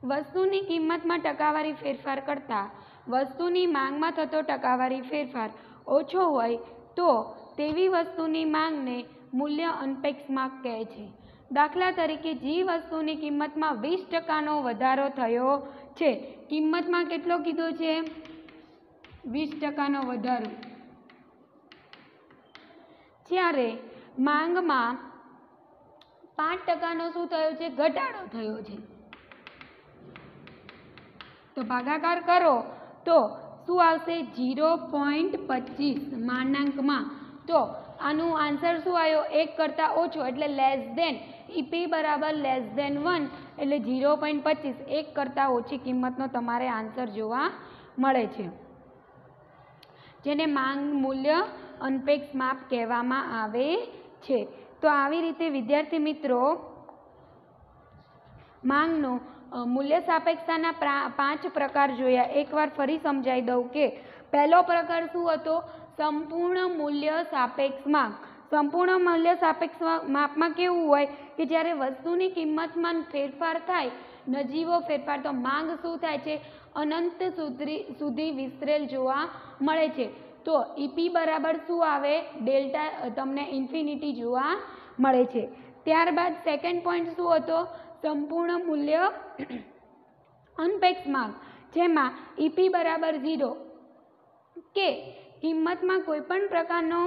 વસ્તુની કિંમતમાં ટકાવારી ફેરફાર કરતાં વસ્તુની માંગમાં થતો ટકાવારી ફેરફાર ઓછો હોય તો તેવી વસ્તુની માંગને મૂલ્ય અનપેક્ષ માંગ કહે છે. દાખલા તરીકે જે વસ્તુની કિંમતમાં 20%નો વધારો થયો છે. કિંમતમાં કેટલો કીધો છે? 20%નો વધારો. જ્યારે માંગમાં 5%નો શું થયો છે? ઘટાડો થયો છે. તો ભાગાકાર કરો તો શું આવશે? 0.25 માનાંકમાં. તો આનું આન્સર શું આવ્યો? 1 કરતાં ઓછો એટલે લેસ ધેન. ઈપી બરાબર લેસ ધેન 1 એટલે 0.25, 1 કરતાં ઓછી કિંમતનો તમારે આન્સર જોવા મળે છે, જેને માંગ મૂલ્ય અનપેક્ષ માપ કહેવામાં આવે છે. તો આવી રીતે વિદ્યાર્થી મિત્રો માંગનો મૂલ્ય સાપેક્ષતાના 5 પ્રકાર જોયા. એકવાર ફરી સમજાવી દઉં કે પહેલો પ્રકાર શું હતો? સંપૂર્ણ મૂલ્ય સાપેક્ષ માપ. સંપૂર્ણ મૂલ્ય સાપેક્ષ માપમાં કેવું હોય કે જ્યારે વસ્તુની કિંમતમાં ફેરફાર થાય, નજીવો ફેરફાર, તો માંગ શું થાય છે? અનંત સુધી વિસ્તરેલ જોવા મળે છે. તો ઈપી બરાબર શું આવે? ડેલ્ટા, તમને ઇન્ફિનિટી જોવા મળે છે. ત્યારબાદ સેકન્ડ પોઈન્ટ શું હતો? સંપૂર્ણ મૂલ્ય અનપેક્ષ માંગ, જેમાં ઈપી બરાબર 0, કે કિંમતમાં કોઈ પણ પ્રકારનો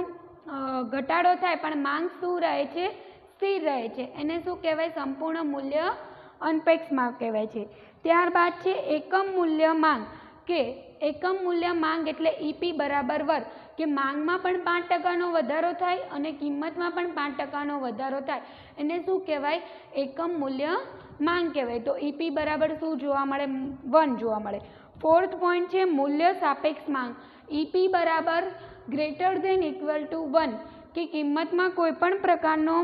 ઘટાડો થાય પણ માંગ શું રહે છે? સ્થિર રહે છે. એને શું કહેવાય? સંપૂર્ણ મૂલ્ય અનપેક્ષ માંગ કહેવાય છે. ત્યારબાદ છે એકમ મૂલ્ય માંગ કે એકમ મૂલ્ય માંગ એટલે ઈપી બરાબર વર્ગ કે માંગમાં પણ 5% વધારો થાય અને કિંમતમાં પણ 5% વધારો થાય એને શું કહેવાય? એકમ મૂલ્ય માંગ કહેવાય. તો ઈપી બરાબર શું જોવા મળે? 1 જોવા મળે. ફોર્થ પોઈન્ટ છે મૂલ્ય સાપેક્ષ માંગ. ઈપી બરાબર ગ્રેટર ધેન ઇક્વલ ટુ 1 કે કિંમતમાં કોઈ પણ પ્રકારનો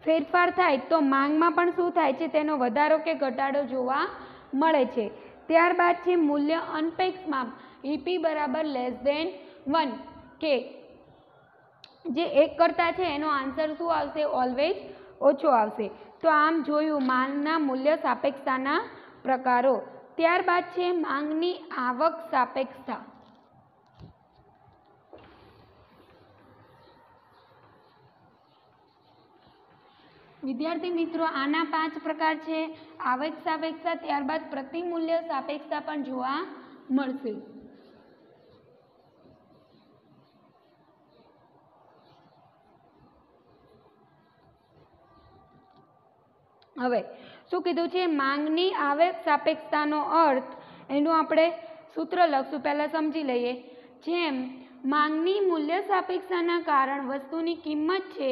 ફેરફાર થાય તો માંગમાં પણ શું થાય છે? તેનો વધારો કે ઘટાડો જોવા મળે છે. ત્યારબાદ છે મૂલ્ય અનપેક્ષ માંગ. ઈપી બરાબર લેસ ધેન 1 કે જે 1 કરતા છે એનો આન્સર શું આવશે? ઓલવેઝ ઓછો આવશે. તો આમ જોયું માંગના મૂલ્ય સાપેક્ષતાના પ્રકારો. ત્યારબાદ છે માંગની આવક સાપેક્ષતા. વિદ્યાર્થી મિત્રો આના 5 પ્રકાર છે. આવક સાપેક્ષતા, ત્યારબાદ પ્રતિમૂલ્ય સાપેક્ષતા પણ જોવા મળશે. હવે શું કીધું છે? માંગની આવક સાપેક્ષતાનો અર્થ એનું આપણે સૂત્ર લખશું. પહેલાં સમજી લઈએ. જેમ માંગની મૂલ્ય સાપેક્ષતાના કારણ વસ્તુની કિંમત છે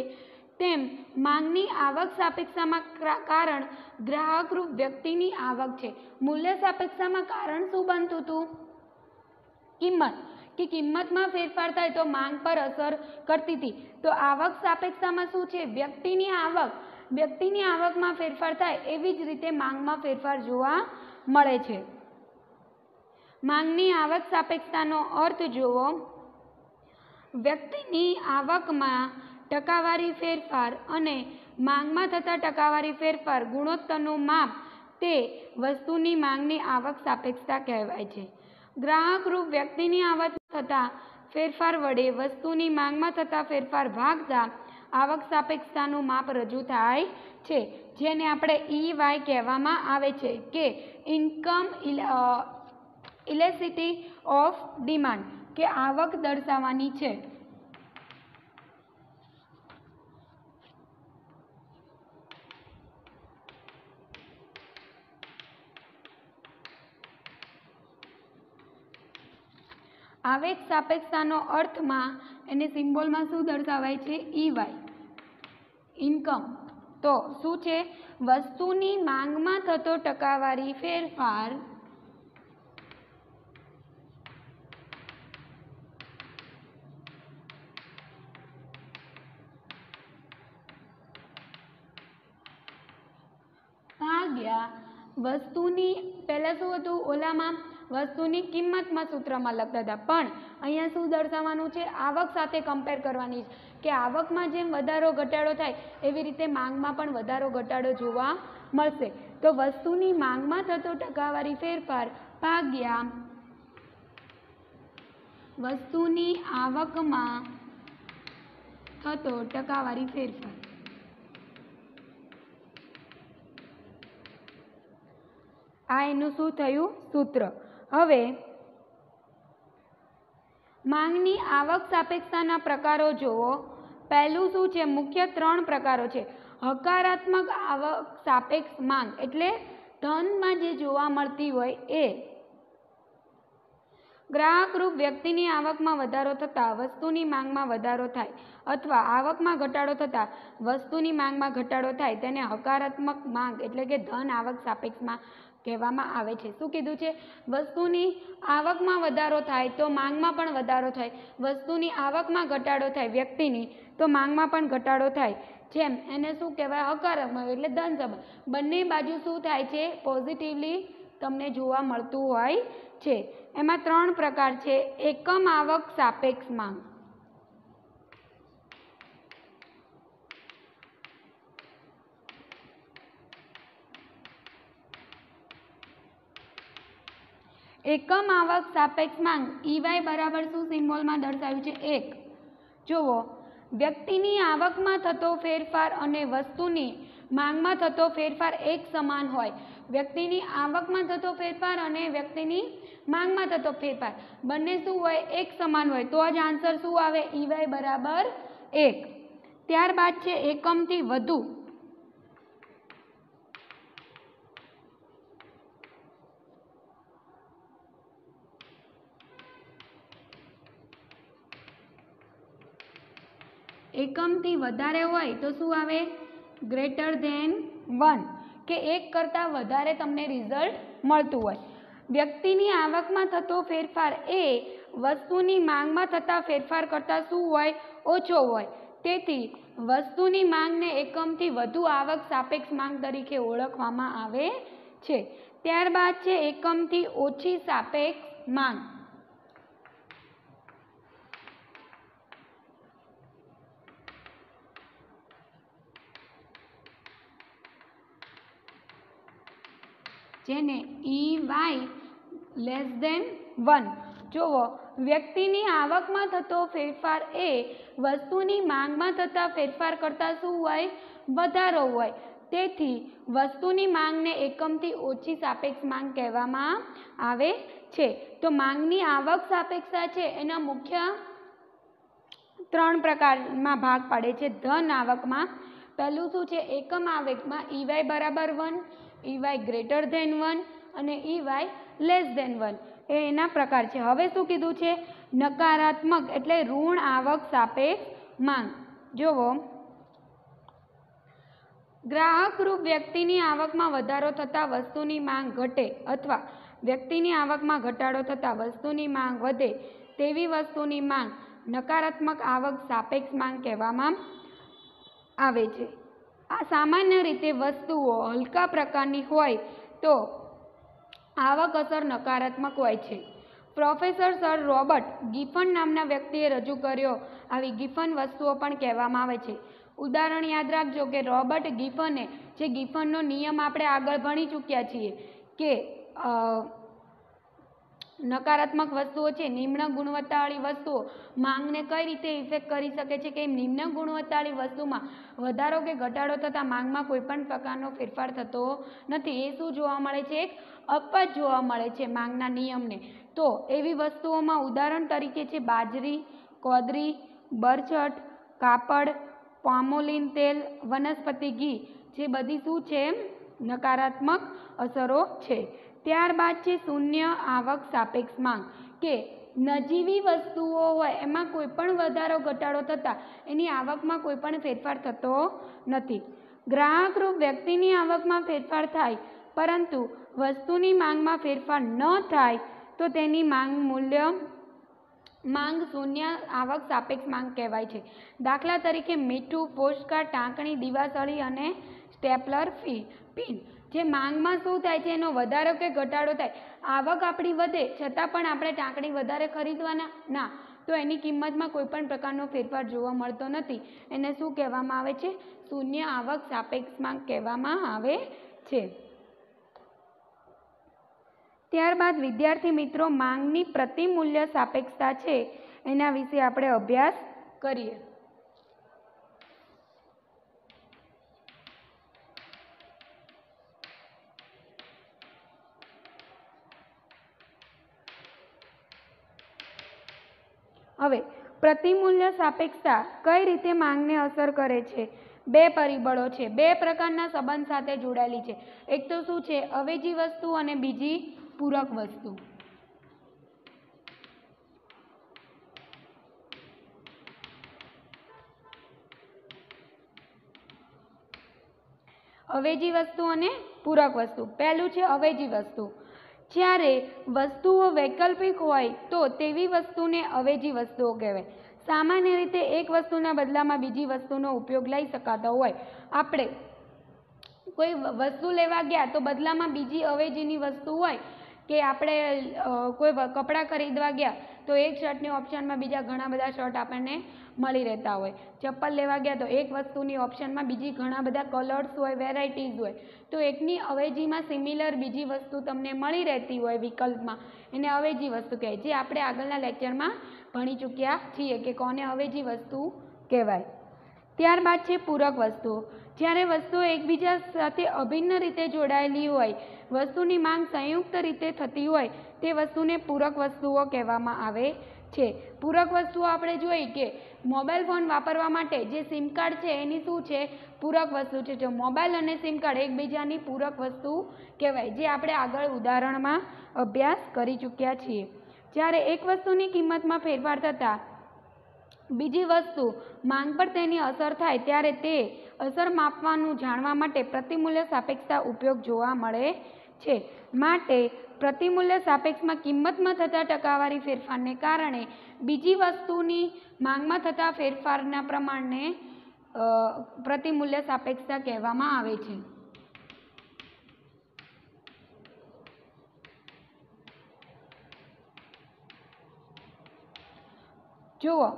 તેમ માંગની આવક સાપેક્ષતામાં કારણ ગ્રાહકરૂપ વ્યક્તિની આવક છે. મૂલ્ય સાપેક્ષતામાં કારણ શું બનતું હતું? કિંમત. કે કિંમતમાં ફેરફાર થાય તો માંગ પર અસર કરતી હતી. તો આવક સાપેક્ષતામાં શું છે? વ્યક્તિની આવક. વ્યક્તિની આવકમાં ફેરફાર થાય એવી જ રીતે માંગમાં ફેરફાર જોવા મળે છે. માંગની આવક સાપેક્ષતાનો અર્થ જુઓ. વ્યક્તિની આવકમાં ટકાવારી ફેરફાર અને માંગમાં થતા ટકાવારી ફેરફાર ગુણોત્તરનું માપ તે વસ્તુની માંગની આવક સાપેક્ષતા કહેવાય છે. ગ્રાહકરૂપ વ્યક્તિની આવક થતા ફેરફાર વડે વસ્તુની માંગમાં થતા ફેરફાર ભાગતા આવક સાપેક્ષતાનું માપ રજૂ થાય છે, જેને આપણે EY કહેવામાં આવે છે કે ઇન્કમ ઇલેસિટી ઓફ ડિમાન્ડ કે આવક દર્શાવવાની છે. આવક સાપેક્ષતાનો અર્થમાં એને સિમ્બોલમાં શું દર્શાવાય છે? EY income. તો શું છે? વસ્તુની માંગમાં થતો ટકાવારી ફેરફાર ભાગ્યા વસ્તુની, પહેલા શું હતું? ઓલામાં વસ્તુની કિંમતમાં સૂત્રમાં લખતા હતા, પણ અહીંયા શું દર્શાવવાનું છે? આવક સાથે કમ્પેર કરવાની છે કે આવકમાં જેમ વધારો ઘટાડો થાય એવી રીતે માંગમાં પણ વધારો ઘટાડો જોવા મળશે. તો વસ્તુની માંગમાં થતો ટકાવારી ફેરફાર ભાગ્યા વસ્તુની આવકમાં થતો ટકાવારી ફેરફાર. આ એનું શું થયું? સૂત્ર. હવે માંગની આવક સાપેક્ષતાના પ્રકારો જુઓ. પહેલું શું છે? મુખ્ય 3 પ્રકારો છે. હકારાત્મક આવક સાપેક્ષ માંગ એટલે ધનમાં જે જોવા મળતી હોય એ. ગ્રાહકરૂપ વ્યક્તિની આવકમાં વધારો થતાં વસ્તુની માંગમાં વધારો થાય અથવા આવકમાં ઘટાડો થતાં વસ્તુની માંગમાં ઘટાડો થાય તેને હકારાત્મક માંગ એટલે કે ધન આવક સાપેક્ષમાં કહેવામાં આવે છે. શું કીધું છે? વસ્તુની આવકમાં વધારો થાય તો માંગમાં પણ વધારો થાય. વસ્તુની આવકમાં ઘટાડો થાય વ્યક્તિની તો માંગમાં પણ ઘટાડો થાય. જેમ એને શું કહેવાય? હકારાત્મક એટલે ધન સંબંધ. બંને બાજુ શું થાય છે? પોઝિટિવલી તમને જોવા મળતું હોય છે. એમાં 3 પ્રકાર છે. એકમ આવક સાપેક્ષ માંગ. એકમ આવક સાપેક્ષ માંગ EY બરાબર શું સિમ્બોલમાં દર્શાવ્યું છે? 1. જુઓ, વ્યક્તિની આવકમાં થતો ફેરફાર અને વસ્તુની માંગમાં થતો ફેરફાર એક સમાન હોય. વ્યક્તિની આવકમાં થતો ફેરફાર અને વ્યક્તિની માંગમાં થતો ફેરફાર બંને શું હોય? એક સમાન હોય. તો જ આન્સર શું આવે? EY બરાબર 1. ત્યારબાદ છે એકમથી વધુ. એકમથી વધારે હોય તો શું આવે? ગ્રેટર ધેન 1, કે એક કરતાં વધારે તમને રિઝલ્ટ મળતું હોય. વ્યક્તિની આવકમાં થતો ફેરફાર એ વસ્તુની માંગમાં થતા ફેરફાર કરતાં શું હોય? ઓછો હોય. તેથી વસ્તુની માંગને એકમથી વધુ આવક સાપેક્ષ માંગ તરીકે ઓળખવામાં આવે છે. ત્યારબાદ છે એકમથી ઓછી સાપેક્ષ માંગ. જેને EY<1. જુઓ, વ્યક્તિની આવકમાં થતો ફેરફાર એ વસ્તુની માંગમાં થતા ફેરફાર કરતાં શું હોય? વધારો હોય. તેથી વસ્તુની માંગને એકમથી ઓછી સાપેક્ષ માંગ કહેવામાં આવે છે. તો માંગની આવક સાપેક્ષતા છે એના મુખ્ય 3 પ્રકારમાં ભાગ પાડે છે. ધન આવકમાં પહેલું શું છે? એકમ આવકમાં EY બરાબર 1, EY ગ્રેટર ધેન 1 અને EY લેસ ધેન 1 એ એના પ્રકાર છે. હવે શું કીધું છે? નકારાત્મક એટલે ઋણ આવક સાપેક્ષ માંગ. જુઓ, ગ્રાહકરૂપ વ્યક્તિની આવકમાં વધારો થતાં વસ્તુની માંગ ઘટે અથવા વ્યક્તિની આવકમાં ઘટાડો થતાં વસ્તુની માંગ વધે તેવી વસ્તુની માંગ નકારાત્મક આવક સાપેક્ષ માંગ કહેવામાં આવે છે. આ સામાન્ય રીતે વસ્તુઓ હલકા પ્રકારની હોય તો આવક અસર નકારાત્મક હોય છે. પ્રોફેસર સર રોબર્ટ ગિફન નામના વ્યક્તિએ રજૂ કર્યો આવી ગિફન વસ્તુઓ પણ કહેવામાં આવે છે. ઉદાહરણ યાદ રાખજો કે રોબર્ટ ગિફને, જે ગિફનનો નિયમ આપણે આગળ ભણી ચૂક્યા છીએ કે નકારાત્મક વસ્તુઓ છે, નિમ્ન ગુણવત્તાવાળી વસ્તુઓ માંગને કઈ રીતે ઇફેક્ટ કરી શકે છે કે નિમ્ન ગુણવત્તાવાળી વસ્તુમાં વધારો કે ઘટાડો થતાં માંગમાં કોઈ પણ પ્રકારનો ફેરફાર થતો નથી. એ શું જોવા મળે છે? એક અપવાદ જોવા મળે છે માંગના નિયમને. તો એવી વસ્તુઓમાં ઉદાહરણ તરીકે છે બાજરી, કોદરી, બરછટ, કાપડ, પામોલીન તેલ, વનસ્પતિ ઘી, જે બધી શું છે? નકારાત્મક અસરો છે. ત્યારબાદ છે શૂન્ય આવક સાપેક્ષ માંગ, કે નજીવી વસ્તુઓ હોય એમાં કોઈ પણ વધારો ઘટાડો થતાં એની આવકમાં કોઈ પણ ફેરફાર થતો નથી. ગ્રાહકરૂપ વ્યક્તિની આવકમાં ફેરફાર થાય પરંતુ વસ્તુની માંગમાં ફેરફાર ન થાય તો તેની માંગ શૂન્ય આવક સાપેક્ષ માંગ કહેવાય છે. દાખલા તરીકે મીઠું, પોસ્ટકાર્ડ, ટાંકણી, દીવાસળી અને સ્ટેપલર પિન. જે માંગમાં શું થાય છે? એનો વધારો કે ઘટાડો થાય. આવક આપણી વધે છતાં પણ આપણે ટાંકણી વધારે ખરીદવાના ના, તો એની કિંમતમાં કોઈ પણ પ્રકારનો ફેરફાર જોવા મળતો નથી. એને શું કહેવામાં આવે છે? શૂન્ય આવક સાપેક્ષ માંગ કહેવામાં આવે છે. ત્યારબાદ વિદ્યાર્થી મિત્રો, માંગની પ્રતિમૂલ્ય સાપેક્ષતા છે એના વિશે આપણે અભ્યાસ કરીએ. હવે પ્રતિમૂલ્ય સાપેક્ષતા કઈ રીતે માંગને અસર કરે છે? 2 પરિબળો છે, 2 પ્રકારના સંબંધ સાથે જોડાયેલી છે. એક તો શું છે? અવેજી વસ્તુ અને બીજી પૂરક વસ્તુ. અવેજી વસ્તુ અને પૂરક વસ્તુ. પહેલું છે અવેજી વસ્તુ. જ્યારે વસ્તુઓ વૈકલ્પિક હોય તો તેવી વસ્તુને અવેજી વસ્તુઓ કહેવાય. સામાન્ય રીતે એક વસ્તુના બદલામાં બીજી વસ્તુનો ઉપયોગ લઈ શકાતો હોય. આપણે કોઈ વસ્તુ લેવા ગયા તો બદલામાં બીજી અવેજીની વસ્તુ હોય, કે આપણે કોઈ કપડાં ખરીદવા ગયા તો એક શર્ટની ઓપ્શનમાં બીજા ઘણા બધા શર્ટ આપણને મળી રહેતા હોય. ચપ્પલ લેવા ગયા તો એક વસ્તુની ઓપ્શનમાં બીજી ઘણા બધા કલર્સ હોય, વેરાયટીઝ હોય. તો એકની અવેજીમાં સિમિલર બીજી વસ્તુ તમને મળી રહેતી હોય વિકલ્પમાં, એને અવેજી વસ્તુ કહેવાય. જે આપણે આગળના લેક્ચરમાં ભણી ચૂક્યા છીએ કે કોને અવેજી વસ્તુ કહેવાય. ત્યારબાદ છે પૂરક વસ્તુઓ. જ્યારે વસ્તુઓ એકબીજા સાથે અભિન્ન રીતે જોડાયેલી હોય, વસ્તુની માંગ સંયુક્ત રીતે થતી હોય તે વસ્તુને પૂરક વસ્તુઓ કહેવામાં આવે છે. પૂરક વસ્તુઓ આપણે જોઈ કે મોબાઈલ ફોન વાપરવા માટે જે સિમ કાર્ડ છે એની શું છે? પૂરક વસ્તુ છે. જો મોબાઈલ અને સિમ કાર્ડ એકબીજાની પૂરક વસ્તુ કહેવાય, જે આપણે આગળ ઉદાહરણમાં અભ્યાસ કરી ચૂક્યા છીએ. જ્યારે એક વસ્તુની કિંમતમાં ફેરફાર થતાં બીજી વસ્તુ માંગ પર તેની અસર થાય ત્યારે તે અસર માપવાનું જાણવા માટે પ્રતિમૂલ્ય સાપેક્ષતા ઉપયોગ જોવા મળે છે. માટે પ્રતિમૂલ્ય સાપેક્ષમાં કિંમતમાં થતા ટકાવારી ફેરફારને કારણે બીજી વસ્તુની માંગમાં થતા ફેરફારના પ્રમાણને પ્રતિમૂલ્ય સાપેક્ષતા કહેવામાં આવે છે. જુઓ,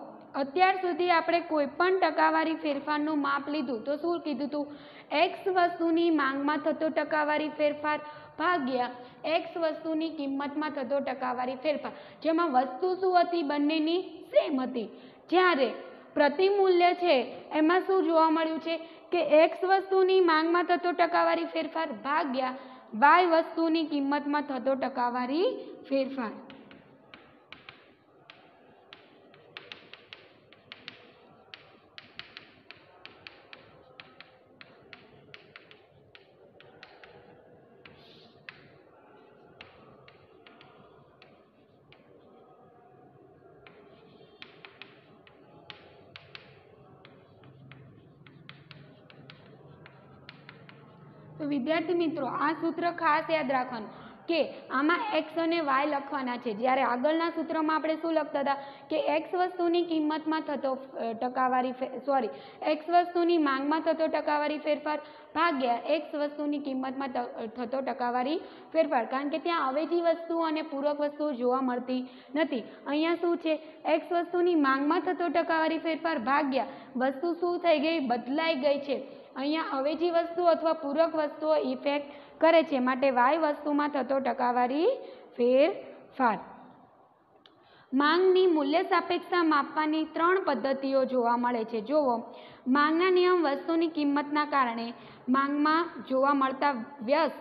અત્યાર સુધી આપણે કોઈ પણ ટકાવારી ફેરફારનું માપ લીધું તો શું કીધું હતું? એક્સ વસ્તુની માંગમાં થતો ટકાવારી ફેરફાર ભાગ્યા એક્સ વસ્તુની કિંમતમાં થતો ટકાવારી ફેરફાર, જેમાં વસ્તુ શું હતી? બંનેની સેમ હતી. જ્યારે પ્રતિમૂલ્ય છે એમાં શું જોવા મળ્યું છે કે એક્સ વસ્તુની માંગમાં થતો ટકાવારી ફેરફાર ભાગ્યા વાય વસ્તુની કિંમતમાં થતો ટકાવારી ફેરફાર. તો વિદ્યાર્થી મિત્રો, આ સૂત્ર ખાસ યાદ રાખવાનું કે આમાં એક્સ અને વાય લખવાના છે. જ્યારે આગળના સૂત્રમાં આપણે શું લખતા હતા કે એક્સ વસ્તુની કિંમતમાં થતો એક્સ વસ્તુની માંગમાં થતો ટકાવારી ફેરફાર ભાગ્યા એક્સ વસ્તુની કિંમતમાં થતો ટકાવારી ફેરફાર, કારણ કે ત્યાં અવેજી વસ્તુઓ અને પૂરક વસ્તુઓ જોવા મળતી નથી. અહીંયા શું છે? એક્સ વસ્તુની માંગમાં થતો ટકાવારી ફેરફાર ભાગ્યા વસ્તુ શું થઈ ગઈ? બદલાઈ ગઈ છે. અહીંયા અવેજી વસ્તુ અથવા પૂરક વસ્તુઓ ઇફેક્ટ કરે છે, માટે વાય વસ્તુમાં થતો ટકાવારી ફેરફાર. માંગની મૂલ્ય સાપેક્ષતા માપવાની 3 પદ્ધતિઓ જોવા મળે છે. જુઓ, માંગના નિયમ વસ્તુની કિંમતના કારણે માંગમાં જોવા મળતા વ્યસ્ત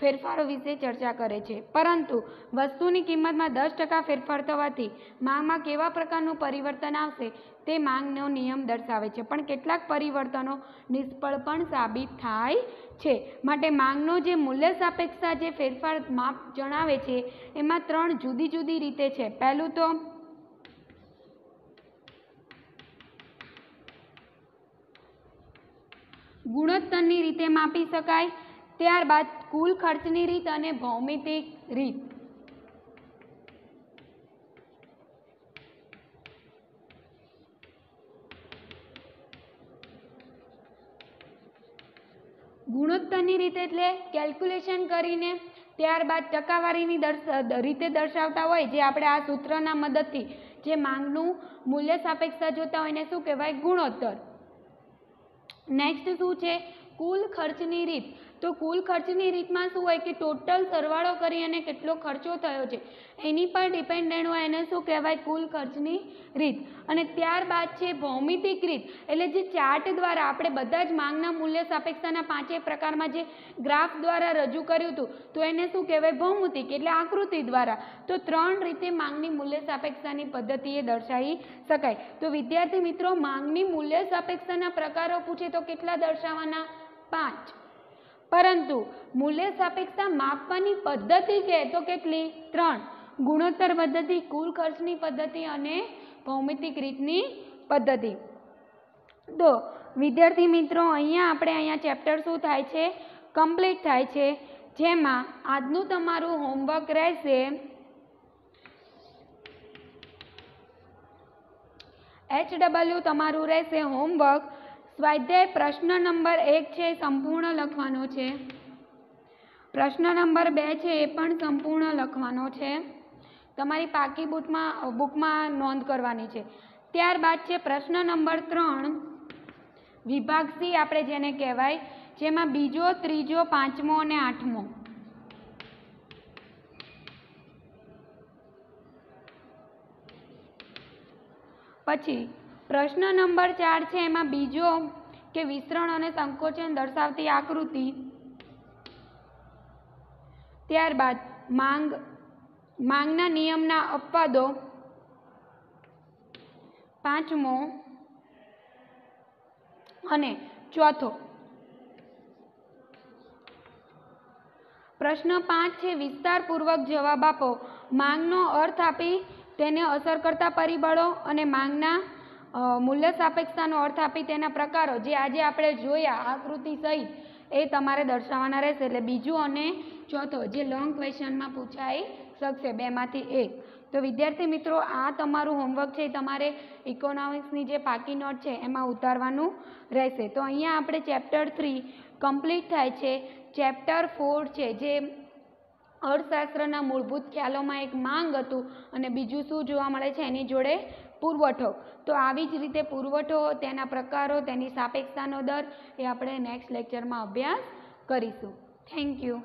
ફેરફારો વિશે ચર્ચા કરે છે. પરંતુ વસ્તુની કિંમતમાં 10% ફેરફાર થવાથી માંગમાં કેવા પ્રકારનું પરિવર્તન આવશે તે માંગનો નિયમ દર્શાવે છે, પણ કેટલાક પરિવર્તનો નિષ્ફળ પણ સાબિત થાય છે. માટે માંગનો જે મૂલ્ય સાપેક્ષતા જે ફેરફાર માપ જણાવે છે એમાં 3 જુદી જુદી રીતે છે. પહેલું તો ગુણોત્તરની રીતે માપી શકાય, ત્યારબાદ કુલ ખર્ચની રીત અને ભૌમિતિક રીત. ગુણોત્તરની રીત એટલે કેલ્ક્યુલેશન કરીને ત્યારબાદ ટકાવારીની રીતે દર્શાવતા હોય, જે આપણે આ સૂત્રના મદદથી જે માંગનું મૂલ્ય સાપેક્ષતા જોતા હોય એને શું કહેવાય? ગુણોત્તર. નેક્સ્ટ શું છે? કુલ ખર્ચની રીત. તો કુલ ખર્ચની રીતમાં શું હોય કે ટોટલ સરવાળો કરી અને કેટલો ખર્ચો થયો છે એની પર ડિપેન્ડન્ટ હોય, એને શું કહેવાય? કુલ ખર્ચની રીત. અને ત્યારબાદ છે ભૌમિતિક રીત, એટલે જે ચાર્ટ દ્વારા આપણે બધા જ માંગના મૂલ્ય સાપેક્ષતાના 5 પ્રકારમાં જે ગ્રાફ દ્વારા રજૂ કર્યું હતું તો એને શું કહેવાય? ભૌમિતિક, એટલે આકૃતિ દ્વારા. તો 3 રીતે માંગની મૂલ્ય સાપેક્ષતાની પદ્ધતિએ દર્શાવી શકાય. તો વિદ્યાર્થી મિત્રો, માંગની મૂલ્ય સાપેક્ષતાના પ્રકારો પૂછે તો કેટલા દર્શાવવાના? 5. પરંતુ મૂલ્ય સાપેક્ષતા માપવાની પદ્ધતિ કહે તો કેટલી? 3. ગુણોત્તર પદ્ધતિ, કુલ ખર્ચની પદ્ધતિ અને ભૌમિતિક રીતની પદ્ધતિ. તો વિદ્યાર્થી મિત્રો, અહીંયા ચેપ્ટર શું થાય છે? કમ્પ્લીટ થાય છે, જેમાં આજનું તમારું હોમવર્ક રહેશે HW તમારું રહેશે હોમવર્ક. સ્વાધ્યાય પ્રશ્ન નંબર 1 છે સંપૂર્ણ લખવાનો છે. પ્રશ્ન નંબર 2 છે એ પણ સંપૂર્ણ લખવાનો છે. તમારી પાકી બુકમાં નોંધ કરવાની છે. ત્યારબાદ છે પ્રશ્ન નંબર 3 વિભાગ સી આપણે જેને કહેવાય, જેમાં બીજો, ત્રીજો, 5મો અને 8મો. પછી પ્રશ્ન નંબર 4 છે એમાં બીજો કે વિસ્તરણ અને સંકોચન દર્શાવતી આકૃતિ. ત્યારબાદ માંગના નિયમના અપવાદો 5મો અને 4થો. પ્રશ્ન 5 છે વિસ્તારપૂર્વક જવાબ આપો. માંગનો અર્થ આપી તેને અસર કરતા પરિબળો અને માંગના મૂલ્ય સાપેક્ષતાનો અર્થ આપી તેના પ્રકારો જે આજે આપણે જોયા આકૃતિ સહિત એ તમારે દર્શાવવાના રહેશે. એટલે બીજું અને ચોથો જે લોંગ ક્વેશ્ચનમાં પૂછાઈ શકશે, બેમાંથી એક. તો વિદ્યાર્થી મિત્રો, આ તમારું હોમવર્ક છે, તમારે ઇકોનોમિક્સની જે પાકી નોટ છે એમાં ઉતારવાનું રહેશે. તો અહીંયા આપણે ચેપ્ટર 3 કમ્પ્લીટ થાય છે. ચેપ્ટર 4 છે જે અર્થશાસ્ત્રના મૂળભૂત ખ્યાલોમાં એક માંગ હતું અને બીજું શું જોવા મળે છે એની જોડે પુરવઠો. તો આવી જ રીતે પુરવઠો, તેના પ્રકારો, તેની સાપેક્ષતાનો દર એ આપણે નેક્સ્ટ લેક્ચરમાં અભ્યાસ કરીશું. Thank you.